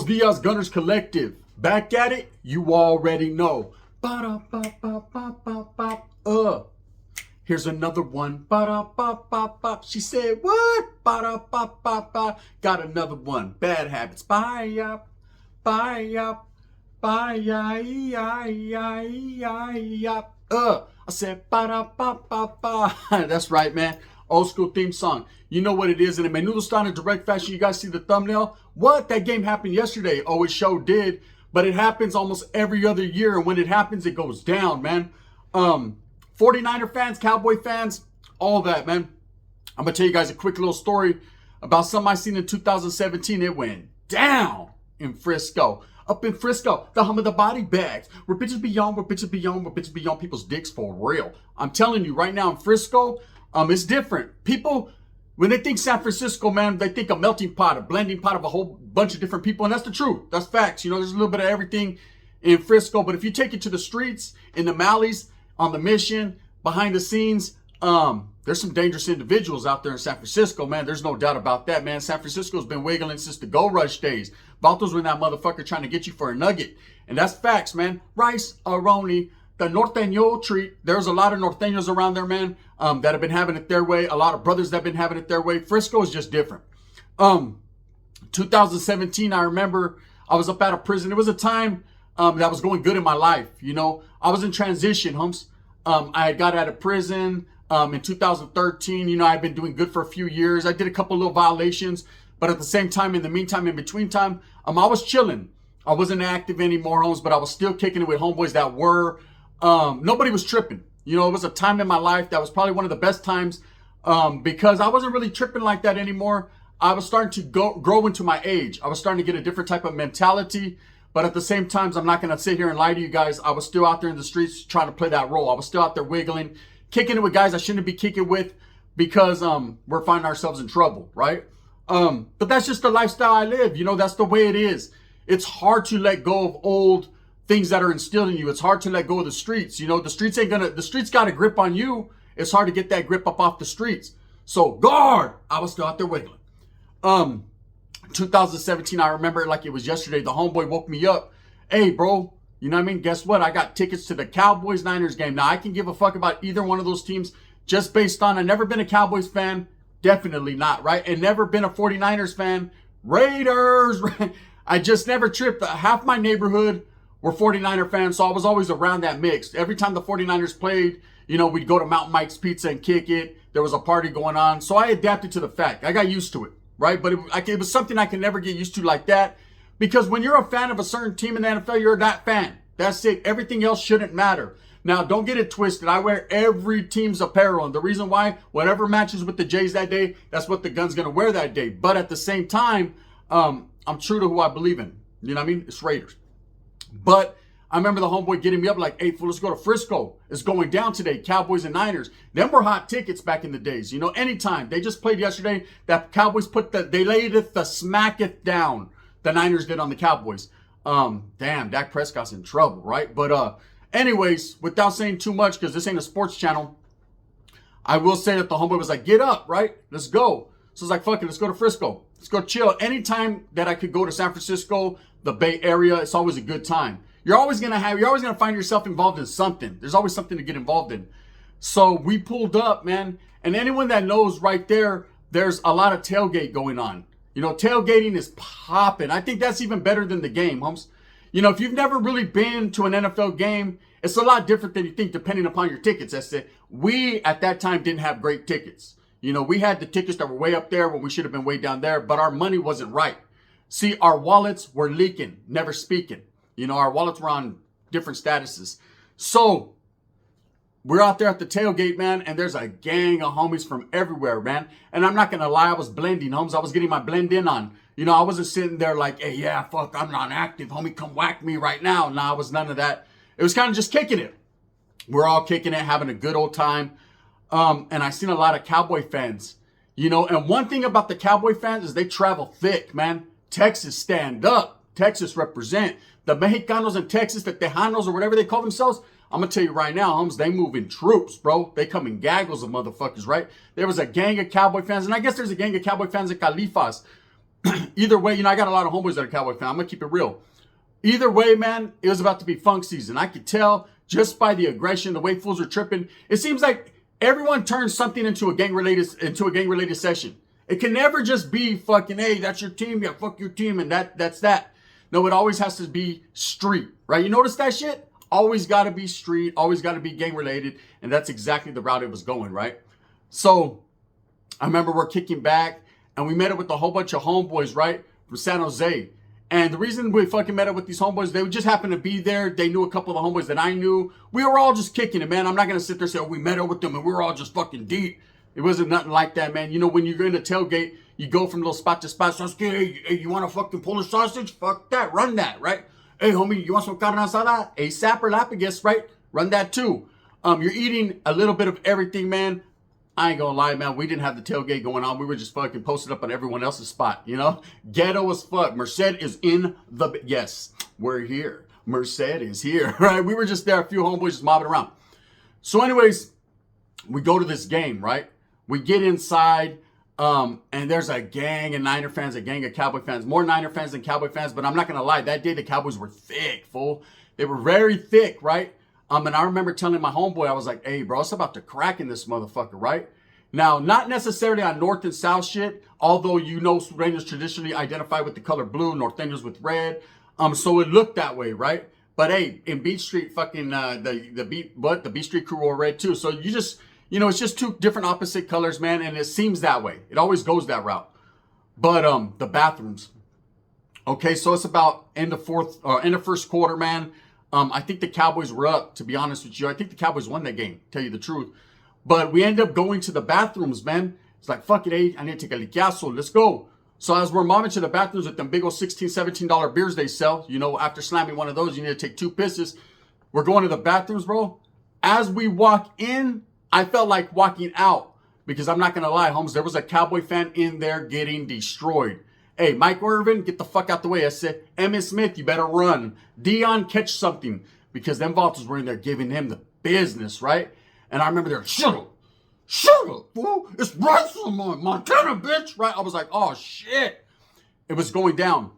Diaz Gunners Collective. Back at it, you already know. Ba-da-ba-ba-ba-ba-ba. Here's another one. Ba-da-ba-ba-ba. She said, what? Ba-da-ba-ba-ba. Got another one. Bad habits. Bye-up. Bye-up. Bye-ya-ya-ya-ya-ya. I said, ba-da-ba-ba-ba. That's right, man. Old school theme song. You know what it is. And in Menudo style in direct fashion, you guys see the thumbnail? What? That game happened yesterday. Oh, it sure did. But it happens almost every other year. And when it happens, it goes down, man. 49er fans, Cowboy fans, all that, man. I'm going to tell you guys a quick little story about something I seen in 2017. It went down in Frisco. Up in Frisco, the hum of the body bags. Where bitches be on, where bitches be on, where bitches be on people's dicks for real. I'm telling you right now in Frisco, it's different. People, when they think San Francisco, man, they think a melting pot, a blending pot of a whole bunch of different people. And that's the truth. That's facts. You know, there's a little bit of everything in Frisco. But if you take it to the streets, in the Malleys, on the Mission, behind the scenes, there's some dangerous individuals out there in San Francisco, man. There's no doubt about that, man. San Francisco's been wiggling since the Gold Rush days. Vatos were that motherfucker trying to get you for a nugget. And that's facts, man. Rice, Aroni, the Norteño treat. There's a lot of Norteños around there, man, that have been having it their way. A lot of brothers that have been having it their way. Frisco is just different. 2017, I remember I was up out of prison. It was a time that was going good in my life. You know, I was in transition, humps. I had got out of prison in 2013. You know, I'd been doing good for a few years. I did a couple little violations, but at the same time, in the meantime, in between time, I was chilling. I wasn't active anymore, homes, but I was still kicking it with homeboys that were. Nobody was tripping. You know, it was a time in my life that was probably one of the best times because I wasn't really tripping like that anymore. I was starting to grow into my age. I was starting to get a different type of mentality. But at the same time, I'm not going to sit here and lie to you guys. I was still out there in the streets trying to play that role. I was still out there wiggling, kicking it with guys I shouldn't be kicking with because we're finding ourselves in trouble, right? But that's just the lifestyle I live. You know, that's the way it is. It's hard to let go of old things that are instilled in you. It's hard to let go of the streets. You know, the streets got a grip on you. It's hard to get that grip up off the streets. So guard, I was still out there wiggling. 2017, I remember it like it was yesterday. The homeboy woke me up. Hey, bro, you know what I mean? Guess what? I got tickets to the Cowboys-Niners game. Now, I can give a fuck about either one of those teams just based on I've never been a Cowboys fan. Definitely not, right? And never been a 49ers fan. Raiders. I just never tripped. Half my neighborhood were 49er fans, so I was always around that mix. Every time the 49ers played, you know, we'd go to Mountain Mike's Pizza and kick it. There was a party going on. So I adapted to the fact. I got used to it. Right? But it was something I can never get used to like that. Because when you're a fan of a certain team in the NFL, you're that fan. That's it. Everything else shouldn't matter. Now, don't get it twisted. I wear every team's apparel. And the reason why, whatever matches with the Jays that day, that's what the gun's going to wear that day. But at the same time, I'm true to who I believe in. You know what I mean? It's Raiders. But I remember the homeboy getting me up like, hey, fool, let's go to Frisco. It's going down today, Cowboys and Niners. Them were hot tickets back in the days. You know, anytime. They just played yesterday. That Cowboys they laid it, the smacketh down. The Niners did on the Cowboys. Damn, Dak Prescott's in trouble, right? But anyways, without saying too much, because this ain't a sports channel, I will say that the homeboy was like, get up, right? Let's go. So I was like, fuck it, let's go to Frisco. Let's go chill. Anytime that I could go to San Francisco, the Bay Area, it's always a good time. You're always going to find yourself involved in something. There's always something to get involved in. So we pulled up, man. And anyone that knows right there, there's a lot of tailgate going on. You know, tailgating is popping. I think that's even better than the game, humps. You know, if you've never really been to an NFL game, it's a lot different than you think depending upon your tickets. That's it. We, at that time, didn't have great tickets. You know, we had the tickets that were way up there when we should have been way down there, but our money wasn't right. See, our wallets were leaking, never speaking. You know, our wallets were on different statuses. So we're out there at the tailgate, man, and there's a gang of homies from everywhere, man. And I'm not going to lie, I was blending, homies. I was getting my blend in on. You know, I wasn't sitting there like, hey, yeah, fuck, I'm not active, homie, come whack me right now. Nah, I was none of that. It was kind of just kicking it. We're all kicking it, having a good old time. And I seen a lot of Cowboy fans, you know. And one thing about the Cowboy fans is they travel thick, man. Texas stand up. Texas represent. The Mexicanos in Texas, the Tejanos or whatever they call themselves, I'm going to tell you right now, homes, they move in troops, bro. They come in gaggles of motherfuckers, right? There was a gang of Cowboy fans, and I guess there's a gang of Cowboy fans at Califas. Either way, I got a lot of homeboys that are Cowboy fans. I'm going to keep it real. Either way, man, it was about to be funk season. I could tell just by the aggression, the way fools are tripping. It seems like everyone turns something into a gang-related session. It can never just be fucking, hey, that's your team, yeah, fuck your team, and that's that. No, it always has to be street, right? You notice that shit? Always got to be street, always got to be gang-related, and that's exactly the route it was going, right? So I remember we're kicking back, and we met up with a whole bunch of homeboys, right, from San Jose. And the reason we fucking met up with these homeboys, they just happened to be there. They knew a couple of the homeboys that I knew. We were all just kicking it, man. I'm not going to sit there and say, oh, we met up with them and we were all just fucking deep. It wasn't nothing like that, man. When you're in a tailgate, you go from little spot to spot. So, hey, you want a fucking Polish sausage? Fuck that. Run that, right? Hey, homie, you want some carne asada? ASAP or Lapidus, right? Run that too. You're eating a little bit of everything, man. I ain't gonna lie, man. We didn't have the tailgate going on. We were just fucking posted up on everyone else's spot, Ghetto as fuck. Merced is in the... Yes, we're here. Merced is here, right? We were just there, a few homeboys just mobbing around. So anyways, we go to this game, right? We get inside, and there's a gang of Niner fans, a gang of Cowboy fans. More Niner fans than Cowboy fans, but I'm not gonna lie. That day, the Cowboys were thick, fool. They were very thick, right? And I remember telling my homeboy, I was like, hey, bro, it's about to crack in this motherfucker, right? Now, not necessarily on North and South shit, although Rangers traditionally identify with the color blue, Northerners with red. So it looked that way, right? But hey, in Beach Street, fucking the Beach Street crew wore red too. So you just, it's just two different opposite colors, man, and it seems that way. It always goes that route. But the bathrooms. Okay, so it's about end of first quarter, man. I think the Cowboys were up, to be honest with you. I think the Cowboys won that game, tell you the truth. But we end up going to the bathrooms, man. It's like, fuck it, hey, I need to take a liquiazo. Let's go. So as we're mobbing to the bathrooms with them big old $16, $17 beers they sell, after slamming one of those, you need to take 2 pisses. We're going to the bathrooms, bro. As we walk in, I felt like walking out. Because I'm not going to lie, Holmes, there was a Cowboy fan in there getting destroyed. Hey, Mike Irvin, get the fuck out the way. I said, Emmitt Smith, you better run. Dion, catch something. Because them Vaulters were in there giving him the business, right? And I remember they're, sugar, fool. It's wrestling, Montana, bitch, right? I was like, oh, shit. It was going down.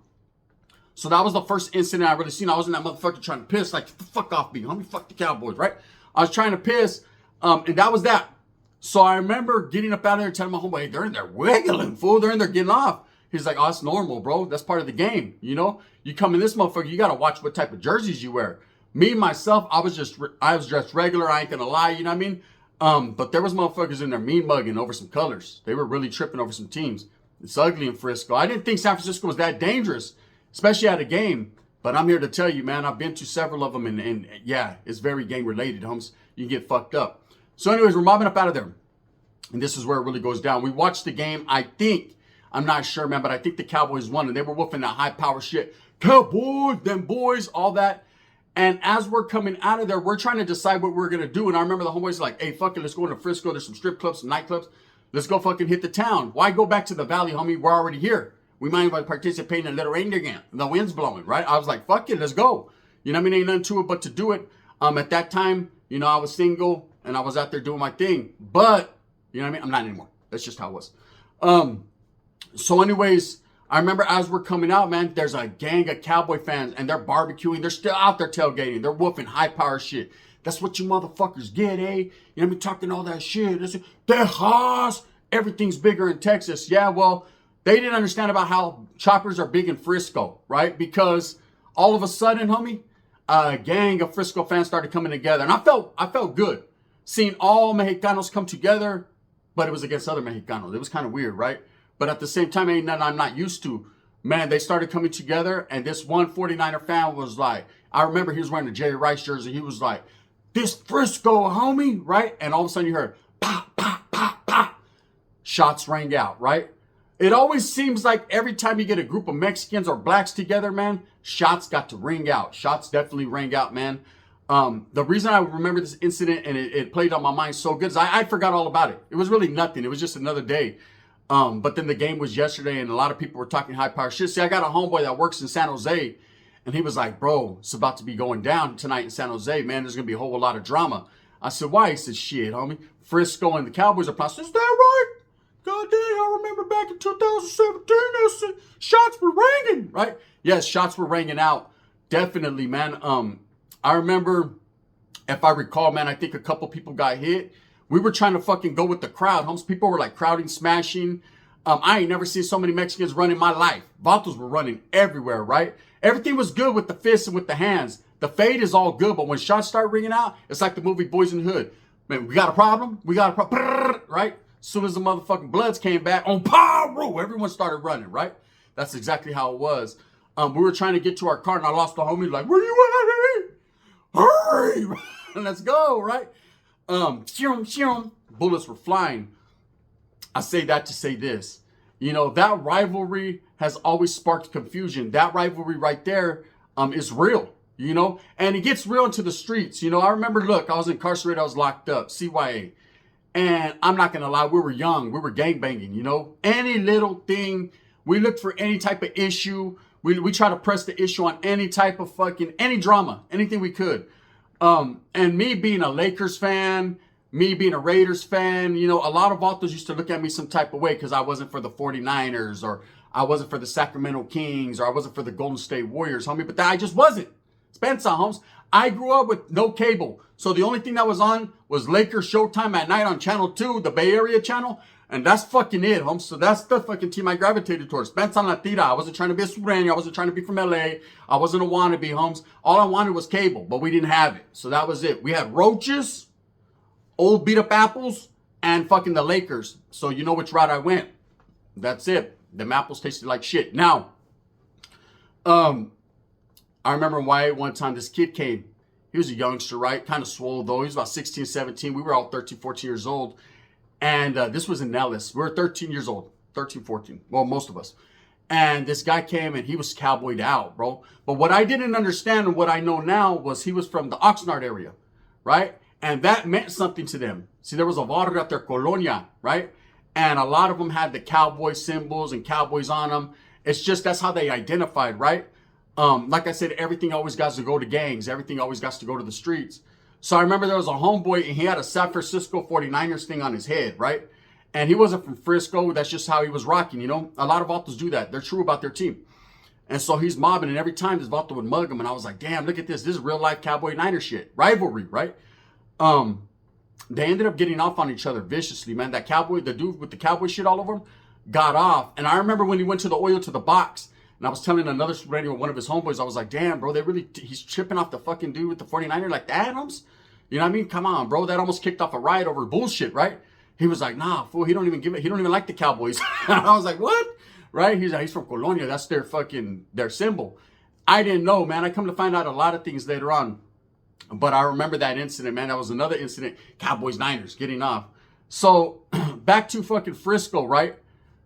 So that was the first incident I really seen. I was in that motherfucker trying to piss. Like, get the fuck off me, homie. Fuck the Cowboys, right? I was trying to piss, and that was that. So I remember getting up out of there and telling my homeboy, hey, they're in there wiggling, fool. They're in there getting off. He's like, oh, that's normal, bro. That's part of the game, You come in this motherfucker, you got to watch what type of jerseys you wear. Me, myself, I was dressed regular. I ain't going to lie, you know what I mean? But there was motherfuckers in there mean mugging over some colors. They were really tripping over some teams. It's ugly in Frisco. I didn't think San Francisco was that dangerous, especially at a game. But I'm here to tell you, man, I've been to several of them, and yeah, it's very gang-related, homes. You can get fucked up. So anyways, we're mobbing up out of there. And this is where it really goes down. We watched the game, I'm not sure, man, but I think the Cowboys won, and they were whooping that high-power shit. Cowboys, them boys, all that. And as we're coming out of there, we're trying to decide what we're going to do. And I remember the homeboys like, hey, fuck it, let's go into Frisco. There's some strip clubs, some nightclubs. Let's go fucking hit the town. Why go back to the valley, homie? We're already here. We might as well participate in a little reindeer game. The wind's blowing, right? I was like, fuck it, let's go. You know what I mean? Ain't nothing to it but to do it. At that time, I was single, and I was out there doing my thing. But, you know what I mean? I'm not anymore. That's just how it was. So anyways, I remember as we're coming out, man, there's a gang of Cowboy fans, and they're barbecuing. They're still out there tailgating. They're woofing high-power shit. That's what you motherfuckers get, eh? You know what I mean? Talking all that shit. Texas. Everything's bigger in Texas. Yeah, well, they didn't understand about how choppers are big in Frisco, right? Because all of a sudden, homie, a gang of Frisco fans started coming together. And I felt good seeing all Mexicanos come together, but it was against other Mexicanos. It was kind of weird, right? But at the same time, ain't nothing I'm not used to. Man, they started coming together, and this one 49er fan was like, I remember he was wearing a Jerry Rice jersey. He was like, this Frisco, homie, right? And all of a sudden you heard, pop, pop, pop, pop. Shots rang out, right? It always seems like every time you get a group of Mexicans or blacks together, man, shots got to ring out. Shots definitely rang out, man. The reason I remember this incident and it played on my mind so good is I forgot all about it. It was really nothing. It was just another day. But then the game was yesterday, and a lot of people were talking high-power shit. See, I got a homeboy that works in San Jose, and he was like, bro, it's about to be going down tonight in San Jose, man. There's going to be a whole lot of drama. I said, why? He said, shit, homie. Frisco and the Cowboys are playing. Is that right? God God dang, I remember back in 2017, shots were ringing, right? Yes, shots were ringing out. Definitely, man. I remember, if I recall, man, I think a couple people got hit. We were trying to fucking go with the crowd. Homes, people were like crowding, smashing. I ain't never seen so many Mexicans run in my life. Vatos were running everywhere, right? Everything was good with the fists and with the hands. The fade is all good, but when shots start ringing out, it's like the movie Boys in the Hood. Man, we got a problem? We got a problem, right? As soon as the motherfucking Bloods came back, on pyro, everyone started running, right? That's exactly how it was. We were trying to get to our car, and I lost the homie, like, where you at? Hurry! Let's go, right? Bullets were flying. I say that to say this. You know, that rivalry has always sparked confusion. That rivalry right there is real, you know? And it gets real into the streets. You know, I remember, look, I was incarcerated. I was locked up, CYA. And I'm not going to lie, we were young. We were gangbanging, you know? Any little thing, we looked for any type of issue. We try to press the issue on any type of fucking, any drama, anything we could. And me being a Lakers fan, me being a Raiders fan, you know, a lot of vatos used to look at me some type of way because I wasn't for the 49ers, or I wasn't for the Sacramento Kings, or I wasn't for the Golden State Warriors, homie. But I just wasn't. Spencer, Holmes. I grew up with no cable. So the only thing that was on was Lakers Showtime at night on Channel 2, the Bay Area channel. And that's fucking it, Holmes. So that's the fucking team I gravitated towards. Spencer La Tira. I wasn't trying to be a Sureño. I wasn't trying to be from LA. I wasn't a wannabe, Holmes. All I wanted was cable, but we didn't have it. So that was it. We had roaches, old beat up apples, and fucking the Lakers. So you know which route I went. That's it. Them apples tasted like shit. Now, I remember why one time this kid came. He was a youngster, right? Kind of swole though. He was about 16, 17. We were all 13, 14 years old. And this was in Nellis. We were 13 years old. 13, 14. Well, most of us. And this guy came and he was cowboyed out, bro. But what I didn't understand and what I know now was he was from the Oxnard area, right? And that meant something to them. See, there was a barrio out there, Colonia, right? And a lot of them had the cowboy symbols and cowboys on them. It's just, that's how they identified, right? Like I said, everything always got to go to gangs. Everything always got to go to the streets. So I remember there was a homeboy and he had a San Francisco 49ers thing on his head, right? And he wasn't from Frisco. That's just how he was rocking, you know? A lot of vatos do that. They're true about their team. And so he's mobbing, and every time this vato would mug him, and I was like, damn, look at this. This is real life Cowboy Niner shit. Rivalry, right? They ended up getting off on each other viciously, man. That cowboy, the dude with the cowboy shit all over him, got off. And I remember when he went to the oil to the box, and I was telling another radio, one of his homeboys, I was like, damn, bro, he's tripping off the fucking dude with the 49er like that, Adams. You know what I mean? Come on, bro. That almost kicked off a riot over bullshit, right? He was like, nah, fool, he don't even like the Cowboys. I was like, what? Right? He's like, he's from Colonia. That's their symbol. I didn't know, man. I come to find out a lot of things later on. But I remember that incident, man. That was another incident. Cowboys, Niners, getting off. So back to fucking Frisco, right?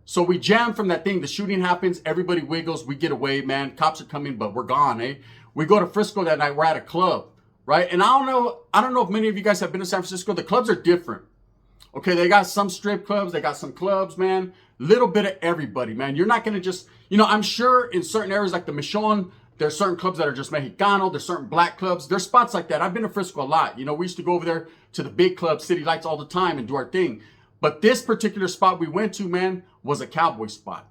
So we jam from that thing. The shooting happens. Everybody wiggles. We get away, man. Cops are coming, but we're gone, eh? We go to Frisco that night. We're at a club, right? And I don't know if many of you guys have been to San Francisco. The clubs are different. Okay, they got some strip clubs. They got some clubs, man. Little bit of everybody, man. You're not going to just, I'm sure in certain areas like the Michon, there's certain clubs that are just Mexicano. There's certain black clubs. There's spots like that. I've been to Frisco a lot. We used to go over there to the big club, City Lights, all the time and do our thing. But this particular spot we went to, man, was a cowboy spot.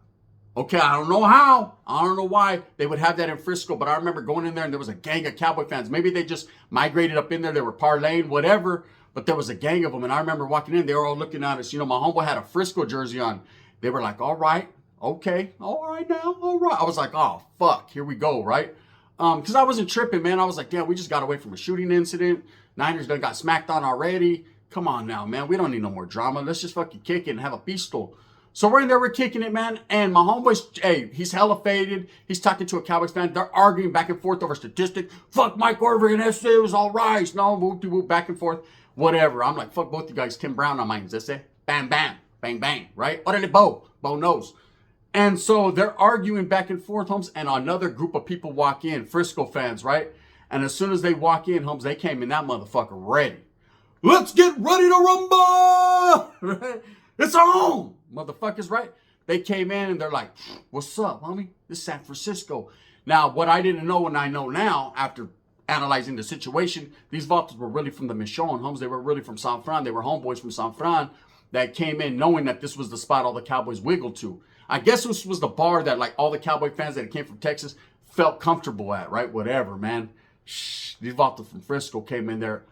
Okay, I don't know how. I don't know why they would have that in Frisco, but I remember going in there and there was a gang of cowboy fans. Maybe they just migrated up in there. They were parlaying, whatever. But there was a gang of them. And I remember walking in, they were all looking at us. My homeboy had a Frisco jersey on. They were like, all right, okay, all right now, all right. I was like, oh, fuck, here we go, right? Because I wasn't tripping, man. I was like, damn, we just got away from a shooting incident. Niners done got smacked on already. Come on now, man. We don't need no more drama. Let's just fucking kick it and have a pistol. So we're in there, we're kicking it, man. And my homeboy's, he's hella faded. He's talking to a Cowboys fan. They're arguing back and forth over statistics. Fuck Mike Orver and SC was all right. No, whoop, back and forth. Whatever. I'm like, fuck both you guys. Tim Brown on mine. That's it. Bam, bam. Bang, bang. Right? Orale, Bo. Bo knows. And so they're arguing back and forth, Holmes. And another group of people walk in. Frisco fans, right? And as soon as they walk in, Holmes, they came in that motherfucker ready. Let's get ready to rumble! It's on! Motherfuckers, right? They came in and they're like, what's up, homie? This is San Francisco. Now, what I didn't know and I know now, after analyzing the situation, these vatos were really from the Michon, Holmes. They were really from San Fran. They were homeboys from San Fran. that came in knowing that this was the spot all the Cowboys wiggled to. I guess this was the bar that like all the Cowboy fans that came from Texas felt comfortable at, right? Whatever, man. These Vatos from Frisco came in there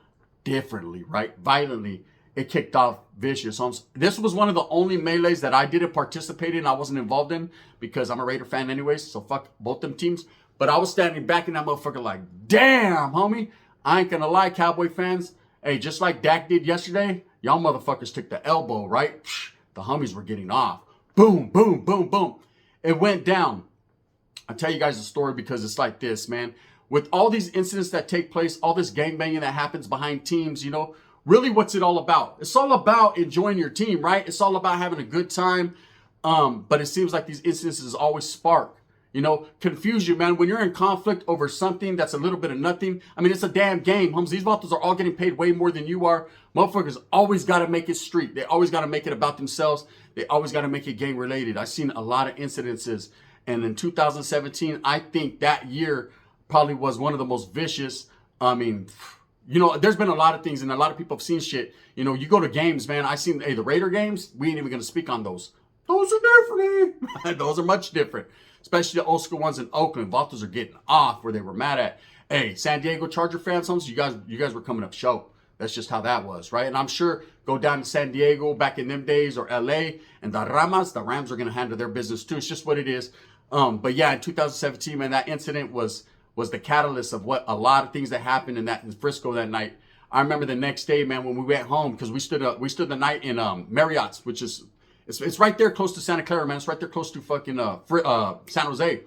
differently, right? Violently. It kicked off vicious. This was one of the only melees that I didn't participate in. I wasn't involved in because I'm a Raider fan anyways. So fuck both them teams. But I was standing back in that motherfucker like, damn, homie. I ain't gonna lie, Cowboy fans. Hey, just like Dak did yesterday, y'all motherfuckers took the elbow, right? The homies were getting off. Boom, boom, boom, boom. It went down. I'll tell you guys a story because it's like this, man. With all these incidents that take place, all this gangbanging that happens behind teams, you know, really what's it all about? It's all about enjoying your team, right? It's all about having a good time. But it seems like these incidences always spark, you know, confusion, man. When you're in conflict over something that's a little bit of nothing, I mean, it's a damn game, homes. These Vatos are all getting paid way more than you are. Motherfuckers always got to make it street. They always got to make it about themselves. They always got to make it gang related. I've seen a lot of incidences. And in 2017, I think that year probably was one of the most vicious. I mean, you know, there's been a lot of things and a lot of people have seen shit. You know, you go to games, man. I seen, hey, the Raider games, we ain't even going to speak on those. Those are different. Those are much different. Especially the old school ones in Oakland. Vatos are getting off where they were mad at. Hey, San Diego Charger fans, homes, you guys were coming up short. That's just how that was, right? And I'm sure go down to San Diego back in them days or LA and the Rams are going to handle their business too. It's just what it is. But yeah, in 2017, man, that incident was the catalyst of what a lot of things that happened in Frisco that night. I remember the next day, man, when we went home because we stood the night in Marriott's, which is it's right there close to Santa Clara, man. It's right there close to fucking San Jose.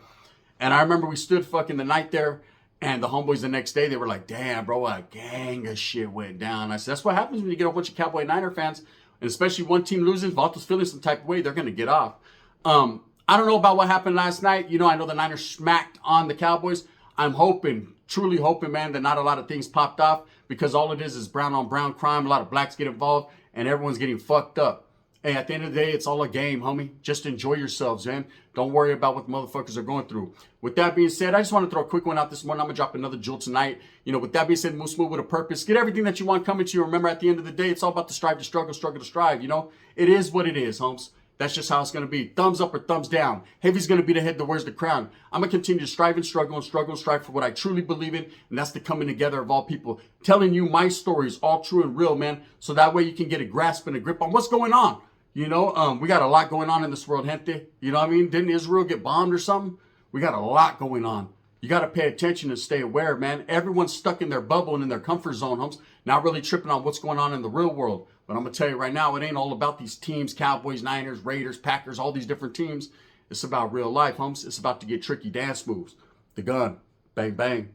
And I remember we stood fucking the night there. And the homeboys the next day, they were like, damn, bro, a gang of shit went down. I said, that's what happens when you get a bunch of Cowboy Niner fans. And especially one team loses, Vatos feeling some type of way, they're going to get off. I don't know about what happened last night. You know, I know the Niners smacked on the Cowboys. I'm hoping, truly hoping, man, that not a lot of things popped off. Because all it is brown on brown crime. A lot of blacks get involved. And everyone's getting fucked up. Hey, at the end of the day, it's all a game, homie. Just enjoy yourselves, man. Don't worry about what the motherfuckers are going through. With that being said, I just want to throw a quick one out this morning. I'm going to drop another jewel tonight. You know, with that being said, move smooth with a purpose. Get everything that you want coming to you. Remember, at the end of the day, it's all about the strive to struggle, struggle to strive. You know, it is what it is, homes. That's just how it's going to be. Thumbs up or thumbs down. Heavy's going to be the head that wears the crown. I'm going to continue to strive and struggle and struggle and strive for what I truly believe in. And that's the coming together of all people. Telling you my stories, all true and real, man. So that way you can get a grasp and a grip on what's going on. You know, we got a lot going on in this world, gente. You know what I mean? Didn't Israel get bombed or something? We got a lot going on. You got to pay attention and stay aware, man. Everyone's stuck in their bubble and in their comfort zone, homes. Not really tripping on what's going on in the real world. But I'm going to tell you right now, it ain't all about these teams, Cowboys, Niners, Raiders, Packers, all these different teams. It's about real life, homes. It's about to get tricky dance moves. The gun. Bang, bang.